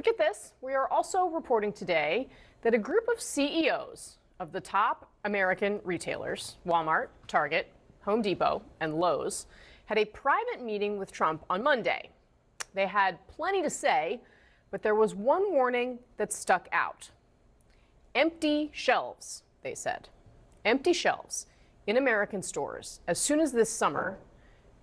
But get this, we are also reporting today that a group of CEOs of the top American retailers, Walmart, Target, Home Depot, and Lowe's, had a private meeting with Trump on Monday. They had plenty to say, but there was one warning that stuck out. Empty shelves, they said. Empty shelves in American stores as soon as this summer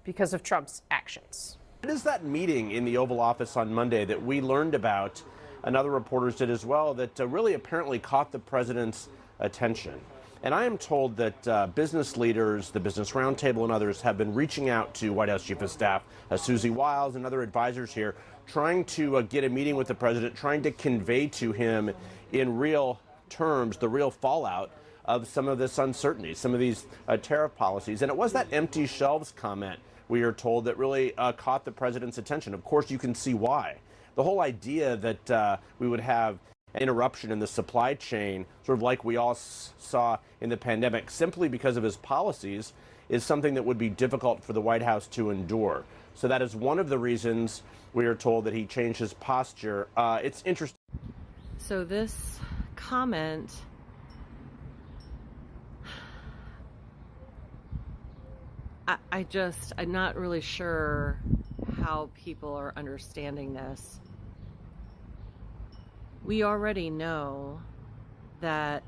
because of Trump's actions. It is that meeting in the Oval Office on Monday that we learned about, and other reporters did as well, that really apparently caught the president's attention. And I am told that business leaders, the Business Roundtable and others have been reaching out to White House Chief of Staff Susie Wiles and other advisors here, trying to get a meeting with the president, trying to convey to him in real terms the real fallout of some of this uncertainty, some of these tariff policies. And it was that empty shelves comment, we are told, that really caught the president's attention. Of course, you can see why. The whole idea that we would have an interruption in the supply chain, sort of like we all saw in the pandemic, simply because of his policies, is something that would be difficult for the White House to endure. So that is one of the reasons we are told that he changed his posture. It's interesting. So this comment I'm not really sure how people are understanding this. We already know that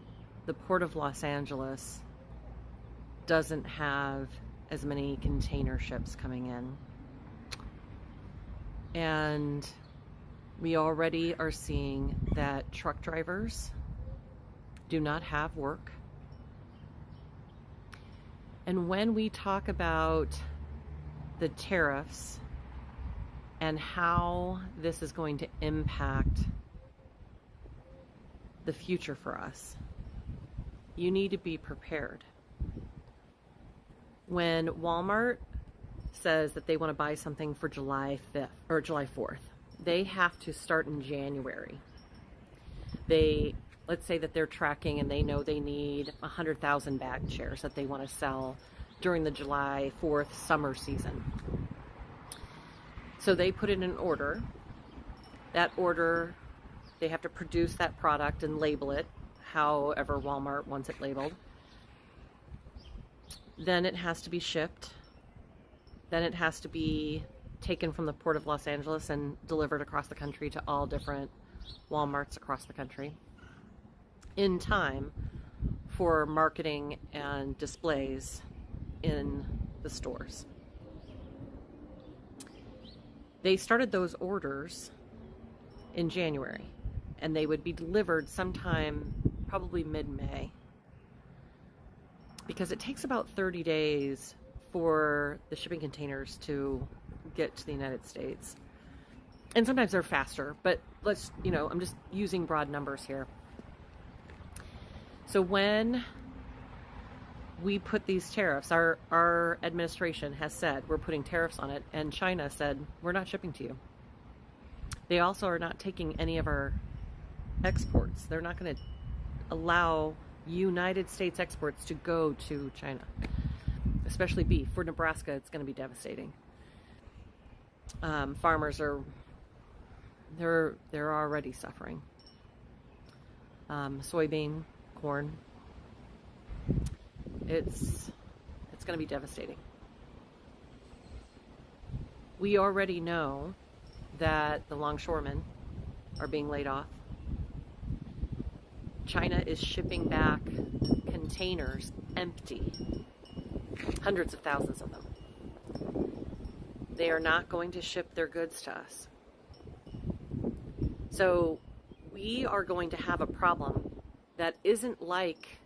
the Port of Los Angeles doesn't have as many container ships coming in. And we already are seeing that truck drivers do not have work. And when we talk about the tariffs and how this is going to impact the future for us, you need to be prepared. When Walmart says that they want to buy something for July 5th or July 4th, they have to start in January. Let's say that they're tracking and they know they need 100,000 bag chairs that they want to sell during the July 4th summer season. So they put in an order. That order, they have to produce that product and label it however Walmart wants it labeled. Then it has to be shipped. Then it has to be taken from the Port of Los Angeles and delivered across the country to all different Walmarts across the country in time for marketing and displays in the stores. They started those orders in January, and they would be delivered sometime probably mid-May, because it takes about 30 days for the shipping containers to get to the United States. And sometimes they're faster, but I'm just using broad numbers here. So when we put these tariffs, our administration has said we're putting tariffs on it, and China said we're not shipping to you. They also are not taking any of our exports. They're not going to allow United States exports to go to China, especially beef. For Nebraska, it's going to be devastating. Farmers they're already suffering. Soybean, corn, it's going to be devastating. We already know that the longshoremen are being laid off. China is shipping back containers empty, hundreds of thousands of them. They are not going to ship their goods to us. So we are going to have a problem that isn't like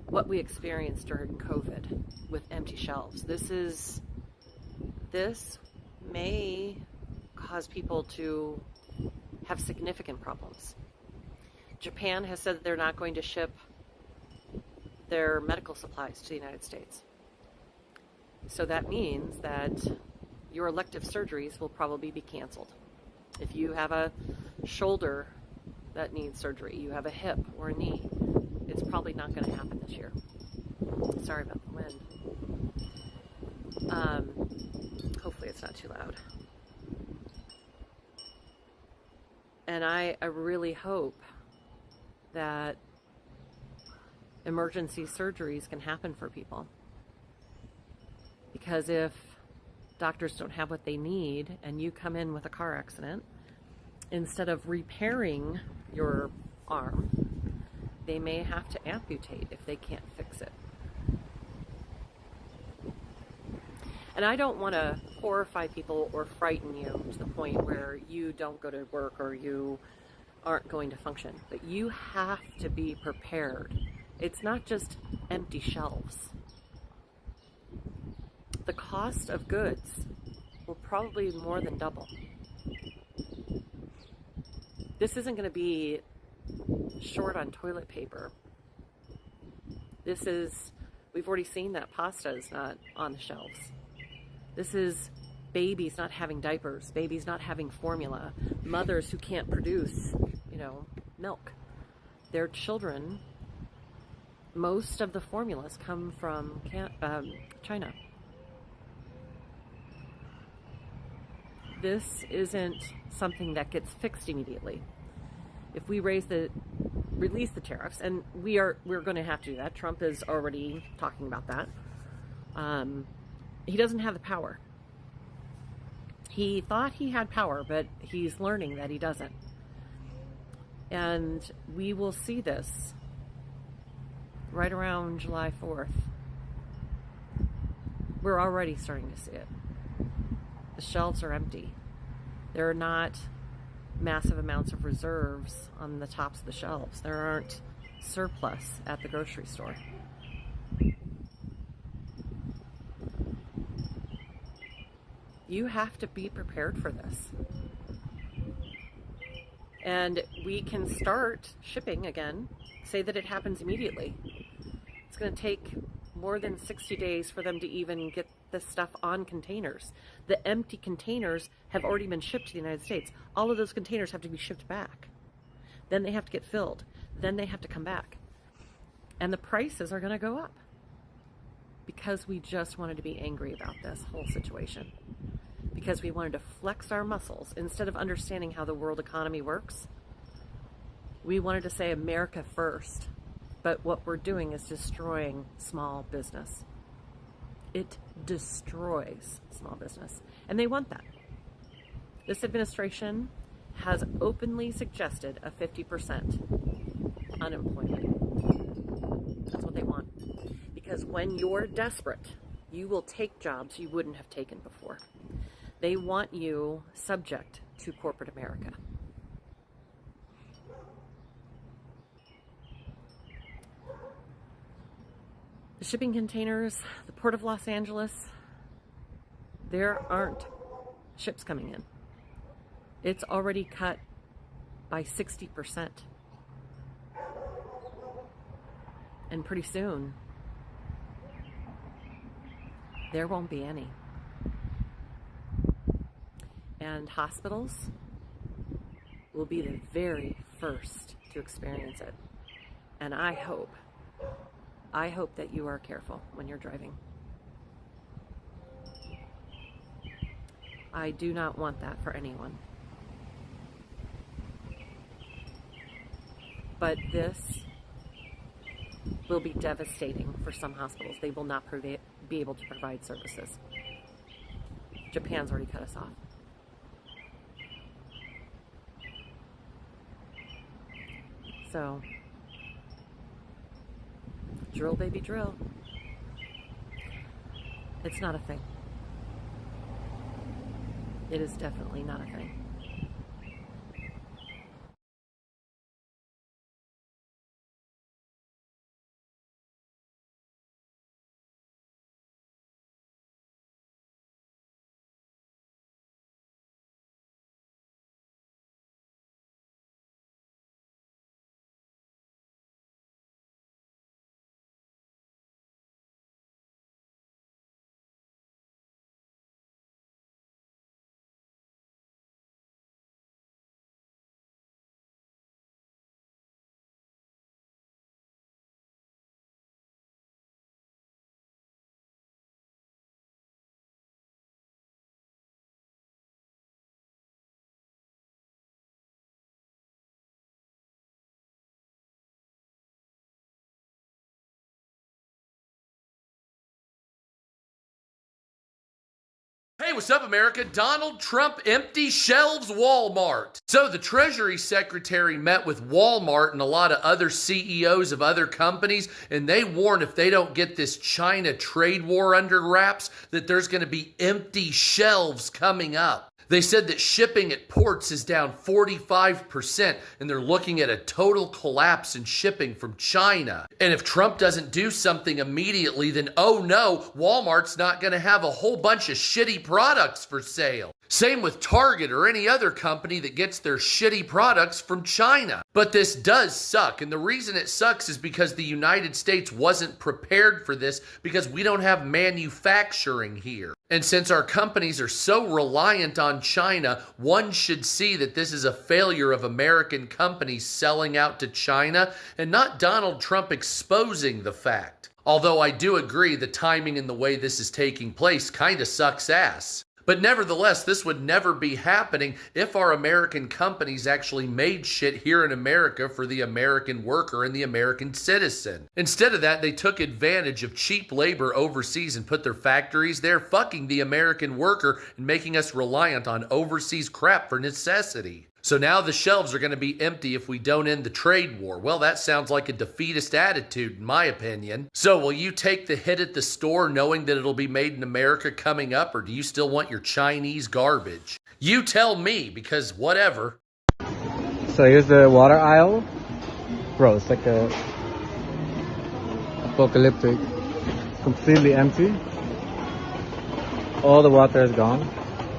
what we experienced during COVID with empty shelves. This may cause people to have significant problems. Japan has said that they're not going to ship their medical supplies to the United States. So that means that your elective surgeries will probably be canceled. If you have a shoulder that needs surgery, you have a hip or a knee, it's probably not going to happen this year. Sorry about the wind. Hopefully it's not too loud. And I really hope that emergency surgeries can happen for people. Because if doctors don't have what they need and you come in with a car accident, instead of repairing your arm, they may have to amputate if they can't fix it. And I don't want to horrify people or frighten you to the point where you don't go to work or you aren't going to function. But you have to be prepared. It's not just empty shelves. The cost of goods will probably more than double. This isn't going to be short on toilet paper. This is, we've already seen that pasta is not on the shelves. This is babies not having diapers, babies not having formula, mothers who can't produce, milk. Their children, most of the formulas come from China. This isn't something that gets fixed immediately. If we release the tariffs, and we're going to have to do that. Trump is already talking about that. He doesn't have the power. He thought he had power, but he's learning that he doesn't. And we will see this right around July 4th. We're already starting to see it. The shelves are empty. There are not massive amounts of reserves on the tops of the shelves. There aren't surplus at the grocery store. You have to be prepared for this. And we can start shipping again. Say that it happens immediately. It's going to take more than 60 days for them to even get this stuff on containers. The empty containers have already been shipped to the United States. All of those containers have to be shipped back. Then they have to get filled. Then they have to come back. And the prices are going to go up because we just wanted to be angry about this whole situation. Because we wanted to flex our muscles. Instead of understanding how the world economy works, we wanted to say America first. But what we're doing is destroying small business. It destroys small business. And they want that. This administration has openly suggested a 50% unemployment. That's what they want. Because when you're desperate, you will take jobs you wouldn't have taken before. They want you subject to corporate America. The shipping containers, the Port of Los Angeles, there aren't ships coming in. It's already cut by 60%. And pretty soon, there won't be any. And hospitals will be the very first to experience it. And I hope that you are careful when you're driving. I do not want that for anyone. But this will be devastating for some hospitals. They will not be able to provide services. Japan's already cut us off. So, drill, baby, drill. It's not a thing. It is definitely not a thing. what's up, America? Donald Trump empty shelves Walmart. So the Treasury Secretary met with Walmart and a lot of other CEOs of other companies, and they warned if they don't get this China trade war under wraps, that there's going to be empty shelves coming up. They said that shipping at ports is down 45%, and they're looking at a total collapse in shipping from China. And if Trump doesn't do something immediately, then oh no, Walmart's not going to have a whole bunch of shitty products for sale. Same with Target or any other company that gets their shitty products from China. But this does suck, and the reason it sucks is because the United States wasn't prepared for this because we don't have manufacturing here. And since our companies are so reliant on China, one should see that this is a failure of American companies selling out to China and not Donald Trump exposing the fact. Although I do agree the timing and the way this is taking place kind of sucks ass. But nevertheless, this would never be happening if our American companies actually made shit here in America for the American worker and the American citizen. Instead of that, they took advantage of cheap labor overseas and put their factories there, fucking the American worker and making us reliant on overseas crap for necessity. So now the shelves are going to be empty if we don't end the trade war. Well, that sounds like a defeatist attitude, in my opinion. So will you take the hit at the store knowing that it'll be made in America coming up, or do you still want your Chinese garbage? You tell me, because whatever. So here's the water aisle. Bro, it's like a apocalyptic. Completely empty. All the water is gone.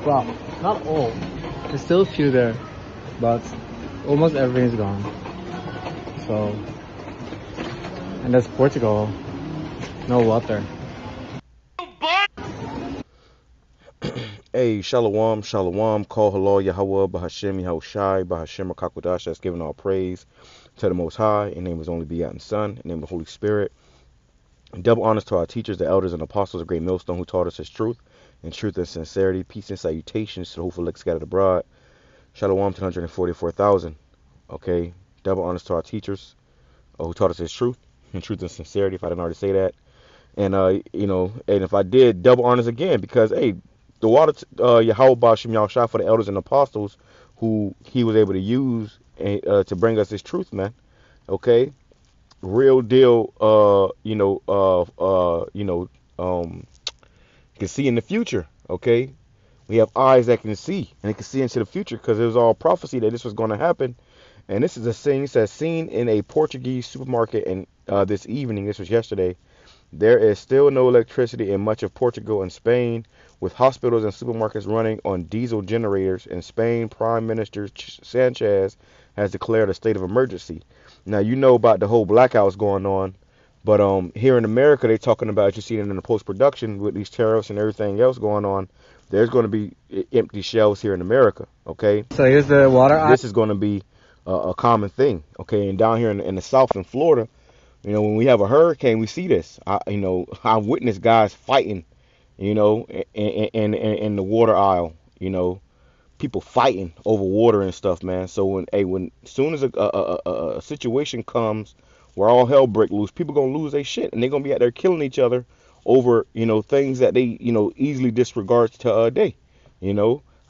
Well, not all. There's still a few there, but almost everything is gone. So, and that's Portugal. No water. Hey, shalom, shalom, call halal, YAHAWAH, BAHASHAM, YAHAWASHI, BAHASHAM, QADASH, that's giving all praise to the Most High, in the name of His only begotten Son, in the name of the Holy Spirit. And double honors to our teachers, the elders, and apostles of Great Millstone who taught us His truth, and truth and sincerity, peace and salutations to the hopeful elect scattered abroad. Shalom to 144,000. Okay, double honors to our teachers who taught us His truth and sincerity, if I didn't already say that. And, and if I did, double honors again, because, hey, the water, Yahweh BAHASHAM Yahushua for the elders and apostles who He was able to use to bring us His truth, man. Okay, real deal. Can see in the future. Okay, we have eyes that can see, and they can see into the future because it was all prophecy that this was going to happen. And this is a thing that's seen in a Portuguese supermarket, and this evening, this was yesterday. There is still no electricity in much of Portugal and Spain, with hospitals and supermarkets running on diesel generators. In Spain, Prime Minister Sanchez has declared a state of emergency. Now, you know about the whole blackouts going on, but here in America, they're talking about, you see it in the post-production with these tariffs and everything else going on, there's going to be empty shelves here in America, okay? So here's the water. This is going to be a common thing, okay? And down here in the South in Florida, when we have a hurricane, we see this. I've witnessed guys fighting, in the water aisle, people fighting over water and stuff, man. So when soon as a situation comes where all hell break loose, people gonna lose their shit, and they're gonna be out there killing each other over, things that they, easily disregard to a day.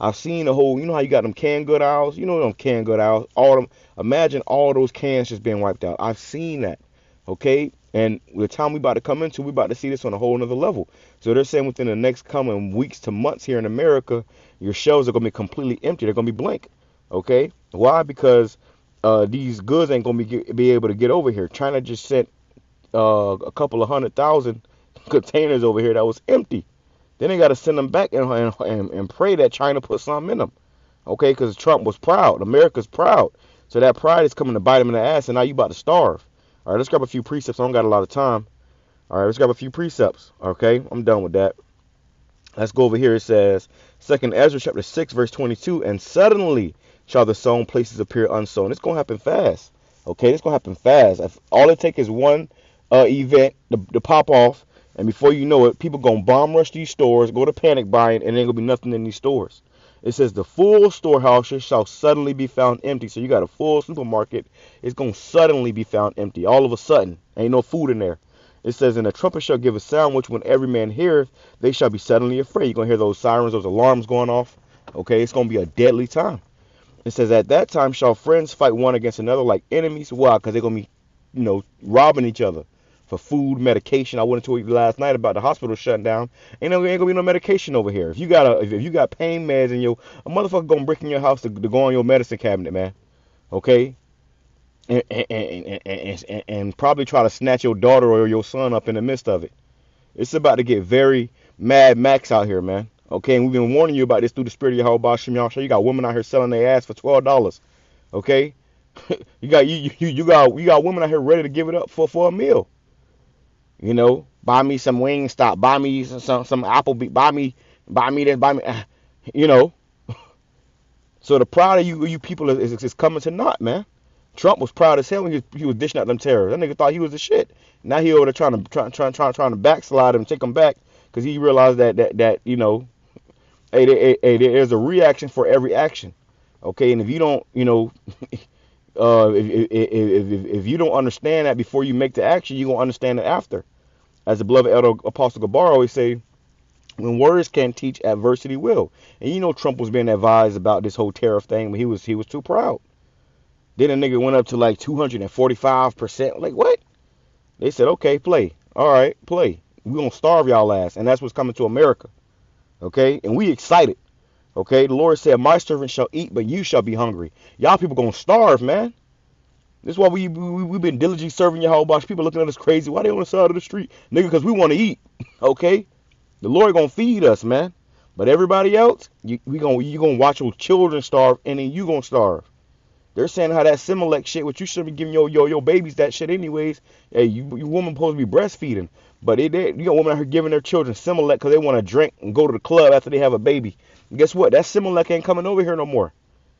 I've seen the whole, how you got them canned good aisles, them canned good aisles, all them. Imagine all those cans just being wiped out. I've seen that. Okay, and the time we about to come into, we about to see this on a whole nother level. So they're saying within the next coming weeks to months here in America, your shelves are gonna be completely empty. They're gonna be blank. Okay, why? Because these goods ain't gonna be able to get over here. China just sent a couple of 100,000 containers over here that was empty. Then they got to send them back and pray that China put something in them. Okay, because Trump was proud. America's proud. So that pride is coming to bite him in the ass, and now you about to starve. All right, let's grab a few precepts. I don't got a lot of time. All right, let's grab a few precepts. Okay, I'm done with that. Let's go over here. It says, 2nd Ezra chapter 6, verse 22, and suddenly shall the sown places appear unsown. It's going to happen fast. Okay, it's going to happen fast. If all it takes is one event to pop off, and before you know it, people going to bomb rush these stores, go to panic buying, and there ain't going to be nothing in these stores. It says the full storehouses shall suddenly be found empty. So you got a full supermarket. It's going to suddenly be found empty. All of a sudden. Ain't no food in there. It says, and the trumpet shall give a sound, which when every man heareth, they shall be suddenly afraid. You're going to hear those sirens, those alarms going off. Okay, it's going to be a deadly time. It says, at that time shall friends fight one against another like enemies. Why? Because they're going to be, robbing each other for food, medication. I went into it last night about the hospital shutting down. Ain't gonna be no medication over here. If you got pain meds and a motherfucker gonna break in your house to go on your medicine cabinet, man. Okay? And probably try to snatch your daughter or your son up in the midst of it. It's about to get very Mad Max out here, man. Okay, and we've been warning you about this through the spirit of YAHWASHI. Y'all sure you got women out here selling their ass for $12. Okay? you got women out here ready to give it up for a meal. Buy me some Wingstop, buy me some Applebee's, buy me this, buy me, So the pride of you people is coming to naught, man. Trump was proud as hell when he was dishing out them terrors. That nigga thought he was the shit. Now he over there trying to backslide him, take him back, because he realized that there's a reaction for every action. Okay, and if you don't, if you don't understand that before you make the action, you're gonna understand it after. As the beloved elder Apostle Gabar always say, when words can't teach, adversity will. And Trump was being advised about this whole tariff thing, but he was too proud. Then a nigga went up to like 245%. Like, what? They said, okay, play. All right, play. We're going to starve y'all ass. And that's what's coming to America. Okay? And we excited. Okay? The Lord said, my servant shall eat, but you shall be hungry. Y'all people going to starve, man. This is why we've been diligently serving YAHWAH. People looking at us crazy. Why they on the side of the street? Nigga, because we want to eat. Okay? The Lord going to feed us, man. But everybody else, you going to watch your children starve, and then you going to starve. They're saying how that Similac shit, which you should be giving your babies that shit anyways. Hey, you woman supposed to be breastfeeding. But you got women out here giving their children Similac because they want to drink and go to the club after they have a baby. And guess what? That Similac ain't coming over here no more.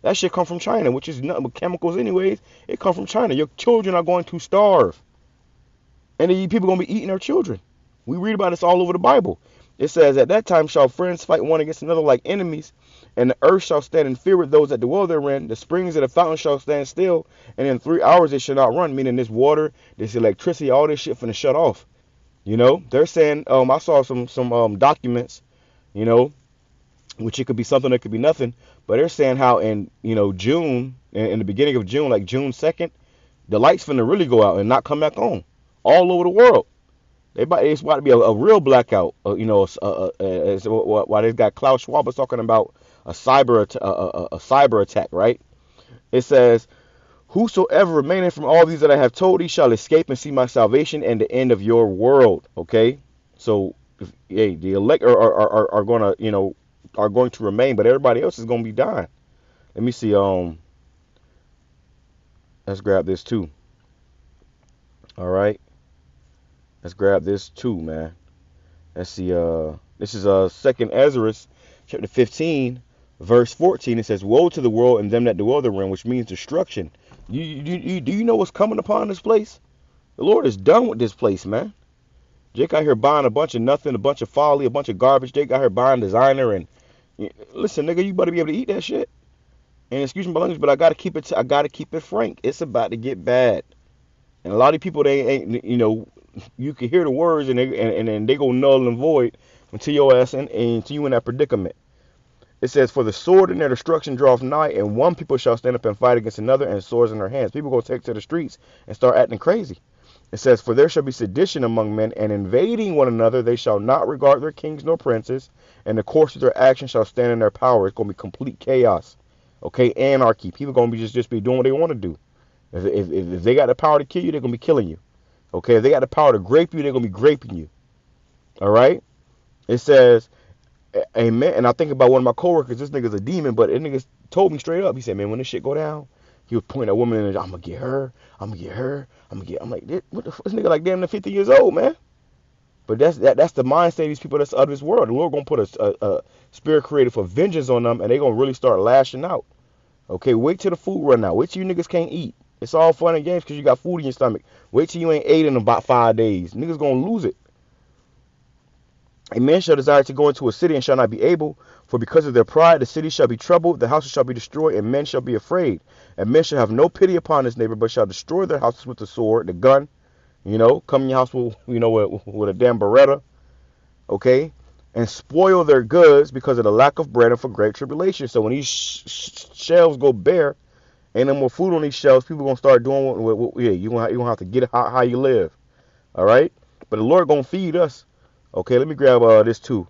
That shit come from China, which is nothing but chemicals anyways. It come from China. Your children are going to starve. And then people going to be eating their children. We read about this all over the Bible. It says, at that time shall friends fight one against another like enemies, and the earth shall stand in fear with those that dwell therein. The springs of the fountain shall stand still, and in 3 hours it shall not run. Meaning this water, this electricity, all this shit finna shut off. They're saying, I saw some documents, which it could be something, it could be nothing, but they're saying how in June, in the beginning of June, like June 2nd, the lights finna really go out and not come back on all over the world. It's about to be a real blackout. Why this guy Klaus Schwab was talking about a cyber attack, right? It says, whosoever remaineth from all these that I have told, he shall escape and see my salvation and the end of your world. Okay, so the elect are going to remain, but everybody else is going to be dying. Let me see. Let's grab this too. All right. Let's grab this too, man. Let's see. This is 2nd Ezra, chapter 15, verse 14. It says, woe to the world and them that dwell therein, which means destruction. Do you know what's coming upon this place? The Lord is done with this place, man. Jake out here buying a bunch of nothing, a bunch of folly, a bunch of garbage. Jake out here buying designer, and listen, nigga, you better be able to eat that shit. And excuse me, language, but I gotta keep it frank. It's about to get bad, and a lot of people they ain't you can hear the words and they go null and void until your ass and until you in that predicament. It says, for the sword and their destruction draweth nigh, and one people shall stand up and fight against another, and swords in their hands. People go take to the streets and start acting crazy. It says, for there shall be sedition among men, and invading one another, they shall not regard their kings nor princes, and the course of their action shall stand in their power. It's going to be complete chaos. Okay, anarchy. People going to be just be doing what they want to do. If they got the power to kill you, they're going to be killing you. Okay, if they got the power to grape you, they're going to be graping you. All right? It says, amen. And I think about one of my coworkers. This nigga's a demon, but this nigga told me straight up. He said, man, when this shit go down, he was pointing at a woman and I'm going to get her. I'm like, what the fuck? This nigga like damn near 50 years old, man. But that's the mindset of these people that's of this world. The Lord going to put a spirit created for vengeance on them, and they going to really start lashing out. Okay, wait till the food run out. Wait till you niggas can't eat. It's all fun and games because you got food in your stomach. Wait till you ain't ate in about 5 days. Niggas gonna lose it. A man shall desire to go into a city and shall not be able, for because of their pride the city shall be troubled, the houses shall be destroyed, and men shall be afraid. And men shall have no pity upon his neighbor, but shall destroy their houses with the sword, the gun, You know, come in your house with, you know, with a damn Beretta, okay, and spoil their goods because of the lack of bread and for great tribulation. So when these shelves go bare, ain't no more food on these shelves, people gonna start doing yeah, you gonna have to get it how you live, all right. But the Lord gonna feed us. Okay, let me grab this too.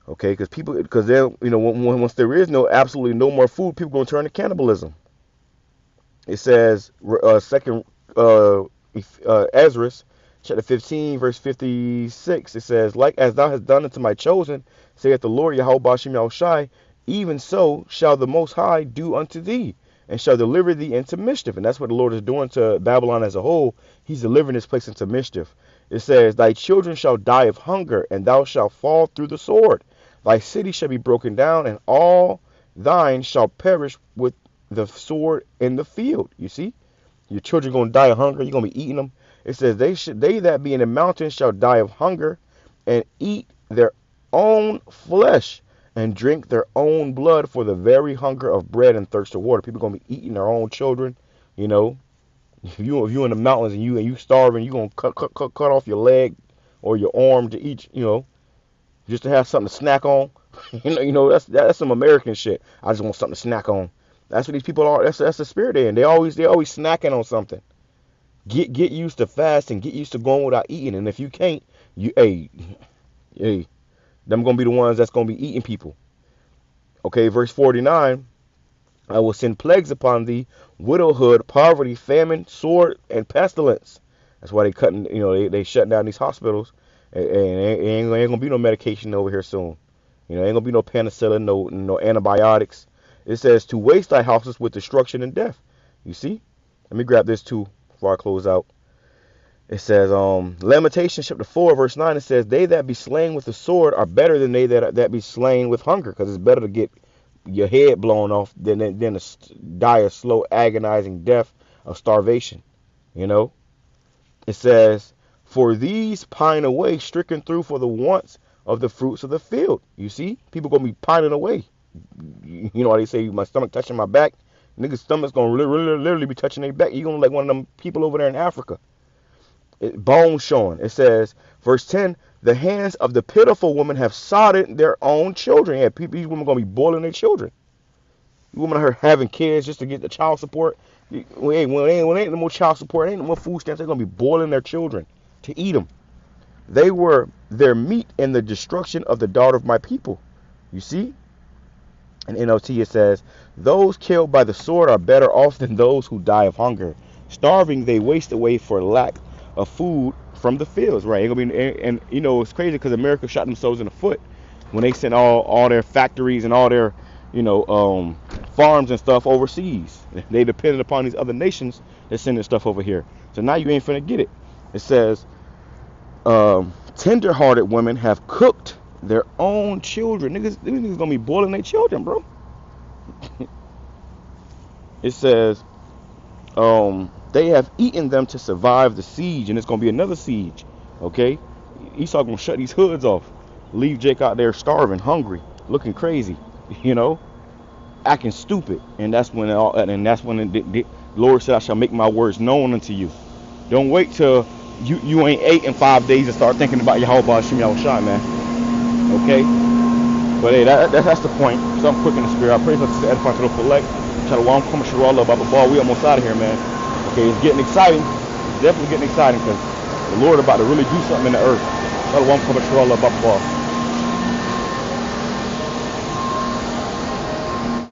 Okay, because then, you know, once there is absolutely no more food, people gonna turn to cannibalism. It says, second Ezra, chapter 15, verse 56. It says, like as thou hast done unto my chosen, saith the Lord YAHWAH, even so shall the Most High do unto thee, and shall deliver thee into mischief. And that's what the Lord is doing to Babylon as a whole. He's delivering this place into mischief. It says, thy children shall die of hunger, and thou shalt fall through the sword. Thy city shall be broken down, and all thine shall perish with the sword in the field. You see, your children are going to die of hunger. You're going to be eating them. It says, they that be in the mountains shall die of hunger, and eat their own flesh, and drink their own blood for the very hunger of bread and thirst of water. People are going to be eating their own children. You know, if you in the mountains and you starving, you're going to cut off your leg or your arm to eat, you know, just to have something to snack on. you know, that's some American shit. I just want something to snack on. That's what these people are. That's the spirit they're in. They always snacking on something. Get used to fasting. Get used to going without eating. And if you can't, hey, them gonna be the ones that's gonna be eating people. Okay, verse 49. I will send plagues upon thee, widowhood, poverty, famine, sword, and pestilence. That's why they cutting. You know, they shutting down these hospitals, and ain't gonna be no medication over here soon. You know, ain't gonna be no penicillin, no antibiotics. It says to waste thy houses with destruction and death. You see? Let me grab this too before I close out. It says, Lamentations chapter 4, verse 9, it says, they that be slain with the sword are better than they that be slain with hunger, because it's better to get your head blown off than to die a slow, agonizing death of starvation. You know? It says, for these pine away, stricken through for the wants of the fruits of the field. You see? People going to be pining away. You know how they say my stomach touching my back? Niggas' stomach's going to literally be touching their back. You're going to like one of them people over there in Africa. Bones showing. It says, verse 10, the hands of the pitiful woman have sodded their own children. Yeah, these women going to be boiling their children. These women are having kids just to get the child support. When ain't no more child support, ain't no more food stamps, they're going to be boiling their children to eat them. They were their meat in the destruction of the daughter of my people. You see? In NLT it says, those killed by the sword are better off than those who die of hunger. Starving, they waste away for lack of food from the fields, right? And you know, it's crazy because America shot themselves in the foot when they sent all their factories and all their, you know, farms and stuff overseas. They depended upon these other nations that sending stuff over here. So now you ain't finna get it. It says, tender-hearted women have cooked their own children. These niggas gonna be boiling their children, bro. It says, they have eaten them to survive the siege, and it's gonna be another siege. Okay, Esau gonna shut these hoods off, leave Jake out there starving, hungry, looking crazy, you know, acting stupid. And that's when the Lord said, I shall make my words known unto you. Don't wait till you ain't ate in 5 days and start thinking about YAHWASHI, man. Okay, but hey, that's the point. Something quick in the spirit. I pray for the edifying to the collect. Shalom, come shalom, about the ball. We almost out of here, man. Okay, it's getting exciting. It's definitely getting exciting because the Lord about to really do something in the earth. Shalom, come shalom, about the ball.